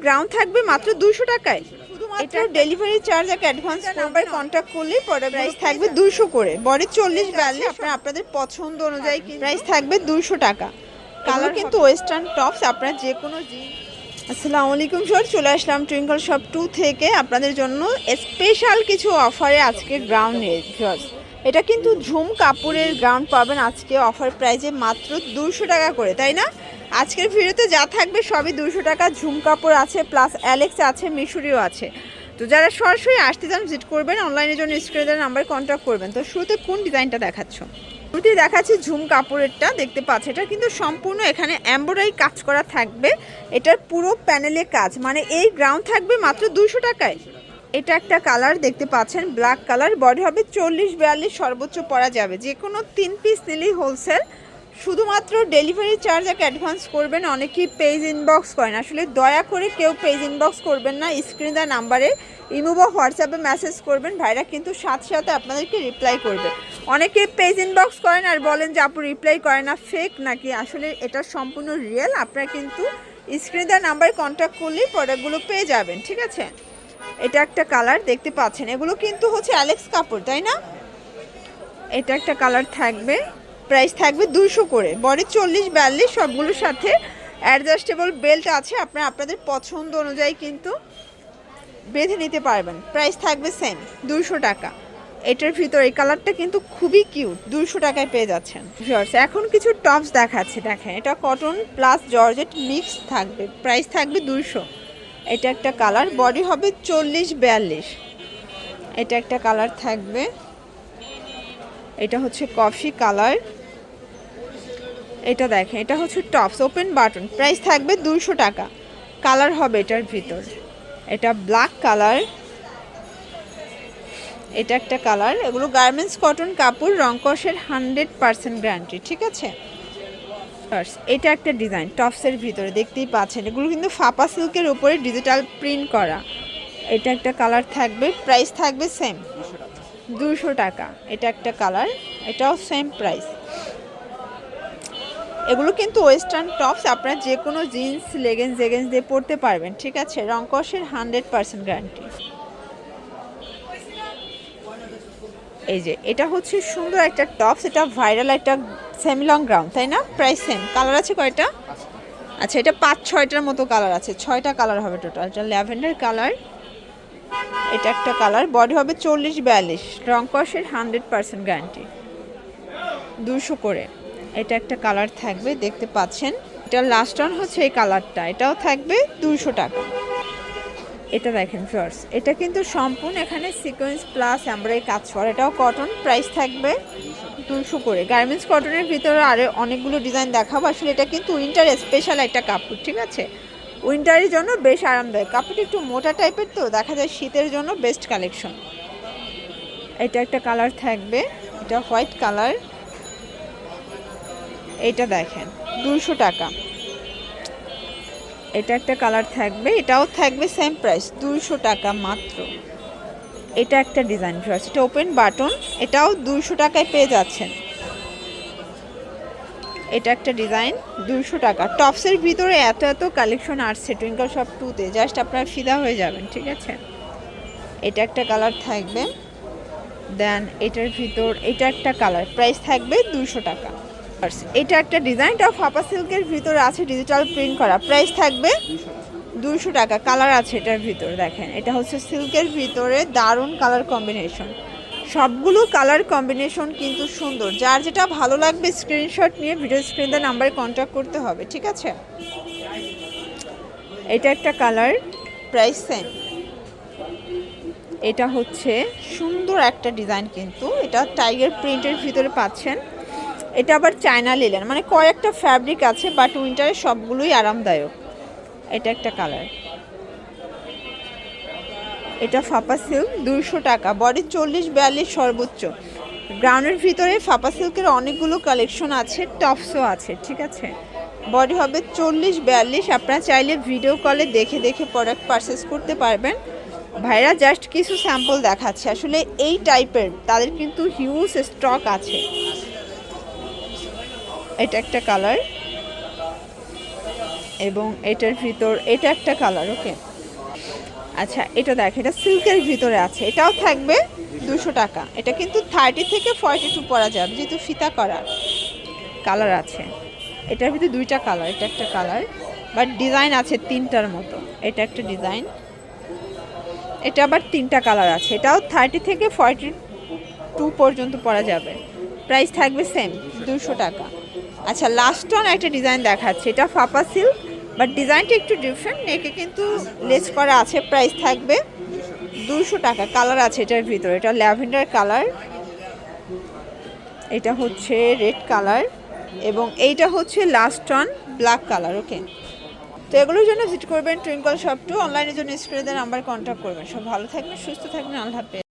Ground থাকবে মাত্র 200 টাকায়। এটা ডেলিভারি চার্জ আর অ্যাডভান্স নাম্বার কন্ট্যাক্ট করলে পরে প্রাইস থাকবে 200 করে। বডি 40-42 আপনারা আপনাদের পছন্দ অনুযায়ী প্রাইস থাকবে 200 টাকা। কালার কিন্তু ওয়েস্টার্ন টপস আপনারা যে কোনো আসসালামু আলাইকুম স্যার, চলে আসলাম টুইঙ্কল শপ 2 থেকে আপনাদের জন্য স্পেশাল কিছু অফারে আজকে গ্রাউন্ড ভিউয়ার্স। এটা কিন্তু ঝুম কাপড়ের গ্রাউন্ড পাবেন আজকে অফার প্রাইসে মাত্র 200 টাকা করে, তাই না? আজকের ভিডিওতে যা থাকবে সবই 200 টাকা। ঝুম কাপড় আছে, প্লাস অ্যালেক্স আছে, মিশরিও আছে। তো যারা সরাসরি আসতে চান ভিজিট করবেন, অনলাইনের জন্য স্ক্রিনের নাম্বার কন্ট্যাক্ট করবেন। তো শুরুতে কোন ডিজাইনটা দেখাচ্ছ? শুরুতেই দেখাচ্ছি ঝুম কাপড়েরটা, দেখতে পাচ্ছি এটা কিন্তু সম্পূর্ণ এখানে এমব্রয়ডারি কাজ করা থাকবে। এটার পুরো প্যানেলে কাজ, মানে এই গ্রাউন্ড থাকবে মাত্র 200 টাকায়। এটা একটা কালার দেখতে পাচ্ছেন, ব্ল্যাক কালার। বডি হবে 40-42 সর্বোচ্চ পরা যাবে। যে কোনো 3 পিস নিলেই হোলসেল। শুধুমাত্র ডেলিভারি চার্জ আর অ্যাডভান্স করবেন। অনেকেই পেজ ইনবক্স করেন, আসলে দয়া করে কেউ পেজ ইনবক্স করবেন না। স্ক্রিন দেওয়া নাম্বারে ইমো বা হোয়াটসঅ্যাপে মেসেজ করবেন, ভাইরা কিন্তু সাথে সাথে আপনাদেরকে রিপ্লাই করবে। অনেকে পেজ ইনবক্স করেন আর বলেন যে আপু রিপ্লাই করে না, ফেক নাকি? আসলে এটা সম্পূর্ণ রিয়েল। আপনারা কিন্তু স্ক্রিন দেওয়া নাম্বারে কন্ট্যাক্ট করলেই প্রোডাক্টগুলো পেয়ে যাবেন, ঠিক আছে? এটা একটা কালার দেখতে পাচ্ছেন, এগুলো কিন্তু হচ্ছে অ্যালেক্স কাপড়, তাই না? এটা একটা কালার থাকবে, প্রাইস থাকবে 200 করে। বডি 40-42 সবগুলোর সাথে অ্যাডজাস্টেবল বেল্ট আছে। আপনারা আপনাদের পছন্দ অনুযায়ী কিন্তু বেঁধে নিতে পারবেন। প্রাইস থাকবে সেম 200 টাকা। এটার ভিতর এই কালারটা কিন্তু খুবই কিউট, 200 টাকায় পেয়ে যাচ্ছেন। এখন কিছু টপস দেখাচ্ছে, দেখেন এটা কটন প্লাস জর্জেট মিক্স থাকবে, প্রাইস থাকবে 200। এটা একটা কালার, বডি হবে 40-42। এটা একটা কালার থাকবে, এটা হচ্ছে কফি কালার। এটা দেখেন, এটা হচ্ছে টপস ওপেন বাটন, প্রাইস থাকবে 200 টাকা। কালার হবে এটার ভিতর, এটা ব্ল্যাক কালার। এটা একটা কালার। এগুলো গার্মেন্টস কটন কাপড়, রংকশের 100% গ্যারান্টি, ঠিক আছে? এটা একটা ডিজাইন টপসের ভিতরে দেখতেই পাচ্ছেন, এগুলো কিন্তু ফাপা সিল্কের উপরে ডিজিটাল প্রিন্ট করা। এটা একটা কালার থাকবে, প্রাইস থাকবে সেম 200 টাকা। এটা একটা কালার, এটাও সেম প্রাইস। এগুলো কিন্তু ওয়েস্টার্ন টপস, আপনারা যে কোনো জিন্স লেগিংস দিয়ে পরতে পারবেন, ঠিক আছে? রংকশের 100% গ্যারান্টি। এই যে এটা হচ্ছে সুন্দর একটা টপস, এটা ভাইরাল একটা সেমি লং গ্রাউন্ড, তাই না? Price same. কালার আছে কয়টা? আচ্ছা, এটা 5-6টার মতো কালার আছে, 6টা কালার হবে টোটাল। এটা ল্যাভেন্ডার কালার। এটা একটা কালার, বডি হবে 40-42, রংকশের 100% গ্যারান্টি, 200 করে। এটা একটা কালার থাকবে, দেখতে পাচ্ছেন। এটা লাস্ট অন হচ্ছে এই কালারটা, এটাও থাকবে 200 টাকা। এটা দেখেন ফ্রেন্ডস, এটা কিন্তু সম্পূর্ণ এখানে সিকোয়েন্স প্লাস এমব্রয়ডারি কাজ করা। এটাও কটন, প্রাইস থাকবে 200 করে। গার্মেন্টস কটনের ভিতরে আরও অনেকগুলো ডিজাইন দেখাবো। আসলে এটা কিন্তু উইন্টার স্পেশাল একটা কাপড়, ঠিক আছে? উইন্টারের জন্য বেশ আরামদায়ক। কাপড়টা একটু মোটা টাইপের, তো দেখা যায় শীতের জন্য বেস্ট কালেকশন। এটা একটা কালার থাকবে, এটা হোয়াইট কালার। এটা দেখেন 200 টাকা। এটা একটা কালার থাকবে, এটাও থাকবে সেম প্রাইস 200 টাকা মাত্র। এটা একটা ডিজাইন, এটা ওপেন বাটন, এটাও 200 টাকায় পেয়ে যাচ্ছেন। এটা একটা ডিজাইন 200 টাকা। টপসের ভিতরে এত এত কালেকশন আসছে টুইঙ্কল শপ 2-তে, জাস্ট আপনারা ফিদা হয়ে যাবেন, ঠিক আছে? এটা একটা কালার থাকবে, দেন এটার ভিতর এটা একটা কালার, প্রাইস থাকবে 200 টাকা। এটা একটা ডিজাইন, এটা ফাপা সিল্কের ভিতরে আছে, ডিজিটাল প্রিন্ট করা, প্রাইস থাকবে 200 টাকা। কালার আছে এটার ভিতর, দেখেন এটা হচ্ছে সিল্কের ভিতরে, দারুণ কালার কম্বিনেশন। সবগুলো কালার কম্বিনেশন কিন্তু সুন্দর। যার যেটা ভালো লাগবে স্ক্রিনশট নিয়ে ভিডিও স্ক্রিনের নাম্বারে কন্ট্যাক্ট করতে হবে, ঠিক আছে? এটা একটা কালার, প্রাইস সেম। এটা হচ্ছে সুন্দর একটা ডিজাইন, কিন্তু এটা টাইগার প্রিন্টের ভিতরে পাচ্ছেন। এটা আবার চায়না লিলেন, মানে কয়েকটা ফ্যাব্রিক আছে, বাট উইন্টারে সবগুলোই আরামদায়ক। এটা একটা কালার, এটা ফাপা সিল্ক, 200 টাকা। বডি 40-42 সর্বোচ্চ। গ্রাউন্ডের ভিতরে ফাপা সিল্কের অনেকগুলো কালেকশন আছে, টপসও আছে, ঠিক আছে? বডি হবে 40-42। আপনারা চাইলে ভিডিও কলে দেখে দেখে প্রোডাক্ট পারচেস করতে পারবেন। ভাইরা জাস্ট কিছু স্যাম্পল দেখাচ্ছে, আসলে এই টাইপের তাদের কিন্তু হিউজ স্টক আছে। এটা একটা কালার, এবং এটার ভিতর এটা একটা কালার। ওকে, আচ্ছা এটা দেখ, এটা সিল্কের ভিতরে আছে, এটাও থাকবে 200 টাকা। এটা কিন্তু 30 থেকে 42 পরা যাবে, যেহেতু ফিতা করা। কালার আছে এটার ভিতরে দুইটা কালার, এটা একটা কালার, বাট ডিজাইন আছে তিনটার মতো। এটা একটা ডিজাইন, এটা আবার তিনটা কালার আছে। এটাও 30 থেকে 42 পর্যন্ত পরা যাবে। প্রাইস থাকবে সেম 200 টাকা। আচ্ছা লাস্ট অন একটা ডিজাইন দেখাচ্ছে, এটা ফাপা সিল্ক, বাট ডিজাইনটা একটু ডিফারেন্ট, নেকে কিন্তু লেস করা আছে। প্রাইস থাকবে 200 টাকা। কালার আছে এটার ভিতরে, এটা ল্যাভেন্ডার কালার, এটা হচ্ছে রেড কালার, এবং এইটা হচ্ছে লাস্ট অন ব্ল্যাক কালার। ওকে, তো এগুলোর জন্য ভিজিট করবেন টুইঙ্কল শপ 2। অনলাইনের জন্য স্ক্রিনে দেওয়া নাম্বার কন্ট্যাক্ট করবেন। সব ভালো থাকবেন, সুস্থ থাকবেন, আল্লাহ হাফেজ।